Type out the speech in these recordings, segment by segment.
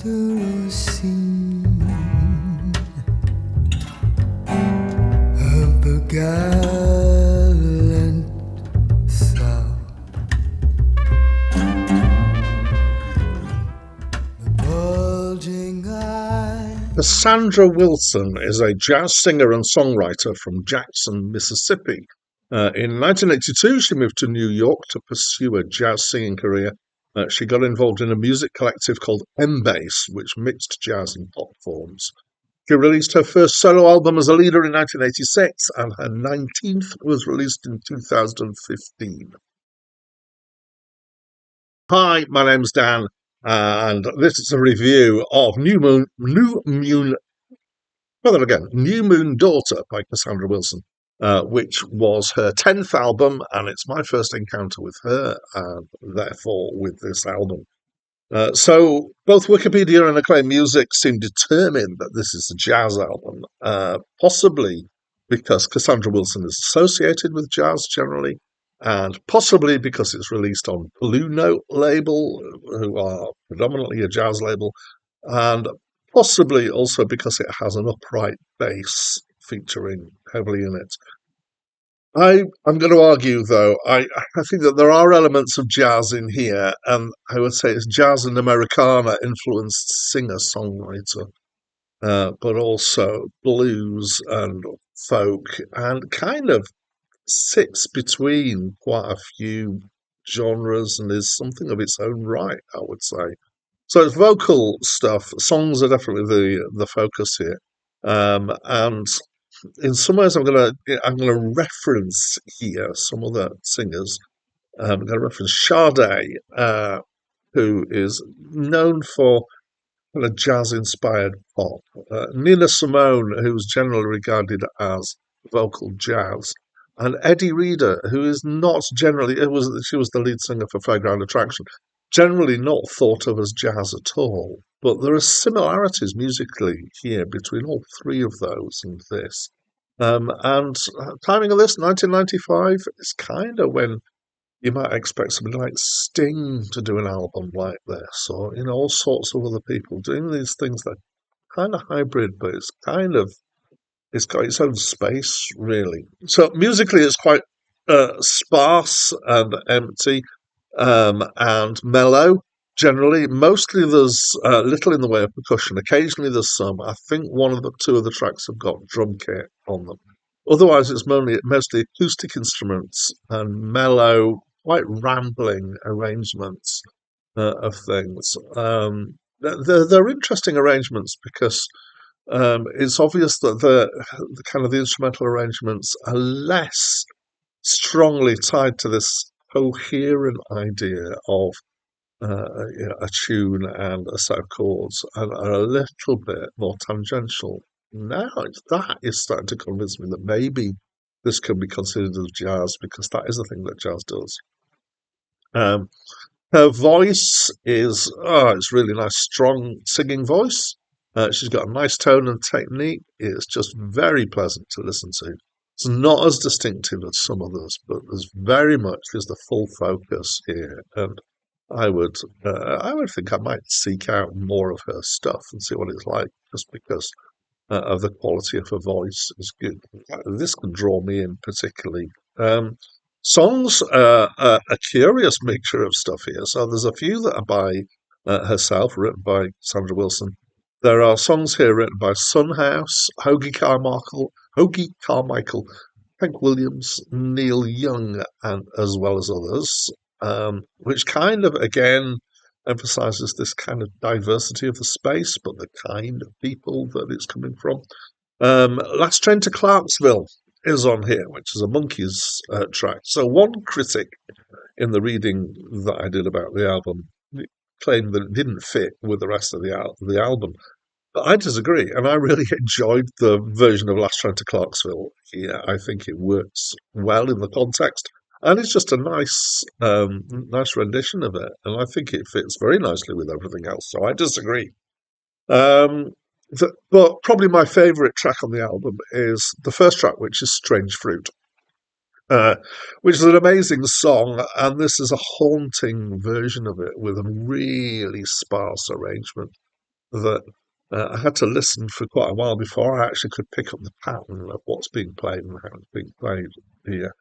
the scene of the gallant South. The bulging eye. Cassandra Wilson is a jazz singer and songwriter from Jackson, Mississippi. In 1982, she moved to New York to pursue a jazz singing career. She got involved in a music collective called M-Bass, which mixed jazz and pop forms. She released her first solo album as a leader in 1986, and her 19th was released in 2015. Hi, my name's Dan, and this is a review of New Moon Daughter by Cassandra Wilson, which was her 10th album, and it's my first encounter with her, and therefore with this album. So both Wikipedia and Acclaim Music seem determined that this is a jazz album, possibly because Cassandra Wilson is associated with jazz generally, and possibly because it's released on Blue Note label, who are predominantly a jazz label, and possibly also because it has an upright bass featuring heavily in it. I'm going to argue, though, I think that there are elements of jazz in here, and I would say it's jazz and Americana influenced singer-songwriter, but also blues and folk, and kind of sits between quite a few genres and is something of its own right, I would say. So it's vocal stuff. Songs are definitely the focus here, and in some ways, I'm gonna reference here some other singers. I'm going to reference Sade, who is known for kind of jazz-inspired pop. Nina Simone, who's generally regarded as vocal jazz, and Eddie Reader, who is not generally she was the lead singer for Fairground Attraction, generally not thought of as jazz at all. But there are similarities musically here between all three of those and this. And timing of this, 1995, is kind of when you might expect somebody like Sting to do an album like this, or all sorts of other people doing these things that are kind of hybrid, but it's got its own space really. So musically, it's quite sparse and empty, and mellow. Generally, mostly there's little in the way of percussion. Occasionally there's some. I think two of the tracks have got drum kit on them. Otherwise, it's mostly acoustic instruments and mellow, quite rambling arrangements of things. They're interesting arrangements because it's obvious that the kind of the instrumental arrangements are less strongly tied to this coherent idea of a tune and a set of chords, and are a little bit more tangential. Now that is starting to convince me that maybe this can be considered as jazz, because that is the thing that jazz does. Um, Her voice is, it's really nice, strong singing voice. She's got a nice tone and technique. It's just very pleasant to listen to. It's not as distinctive as some others, but there's the full focus here, and I would think I might seek out more of her stuff and see what it's like, just because of the quality of her voice is good. This can draw me in particularly. Songs a curious mixture of stuff here. So there's a few that are by herself, written by Sandra Wilson. There are songs here written by Son House, Hoagy Carmichael, Hank Williams, Neil Young, and as well as others, which kind of again emphasizes this kind of diversity of the space, but the kind of people that it's coming from. Last Train to Clarksville is on here, which is a Monkees track. So one critic in the reading that I did about the album claimed that it didn't fit with the rest of the album. But I disagree, and I really enjoyed the version of Last Train to Clarksville here. I think it works well in the context, and it's just a nice rendition of it, and I think it fits very nicely with everything else. So I disagree. Um, but probably my favourite track on the album is the first track, which is Strange Fruit, uh, which is an amazing song, and this is a haunting version of it with a really sparse arrangement. that I had to listen for quite a while before I actually could pick up the pattern of what's being played and how it's being played here.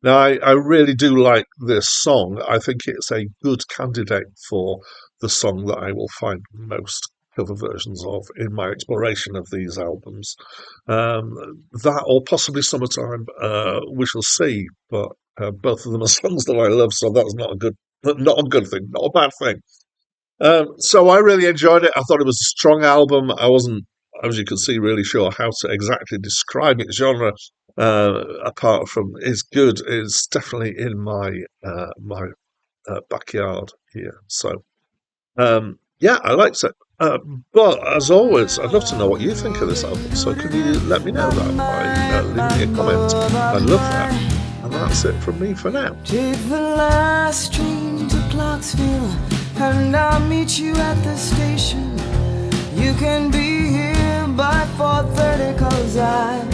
Now, I really do like this song. I think it's a good candidate for the song that I will find most cover versions of in my exploration of these albums. That or possibly Summertime, we shall see. But both of them are songs that I love, so that's not a good thing, not a bad thing. So I really enjoyed it. I thought it was a strong album. I wasn't, as you can see, really sure how to exactly describe its genre. Apart from it's good, it's definitely in my backyard here. So yeah, I liked it. But as always, I'd love to know what you think of this album. So can you let me know that by leaving me a comment? I'd love that. And that's it from me for now. Take the last train to Clarksville, and I'll meet you at the station. You can be here by 4:30, 'cause I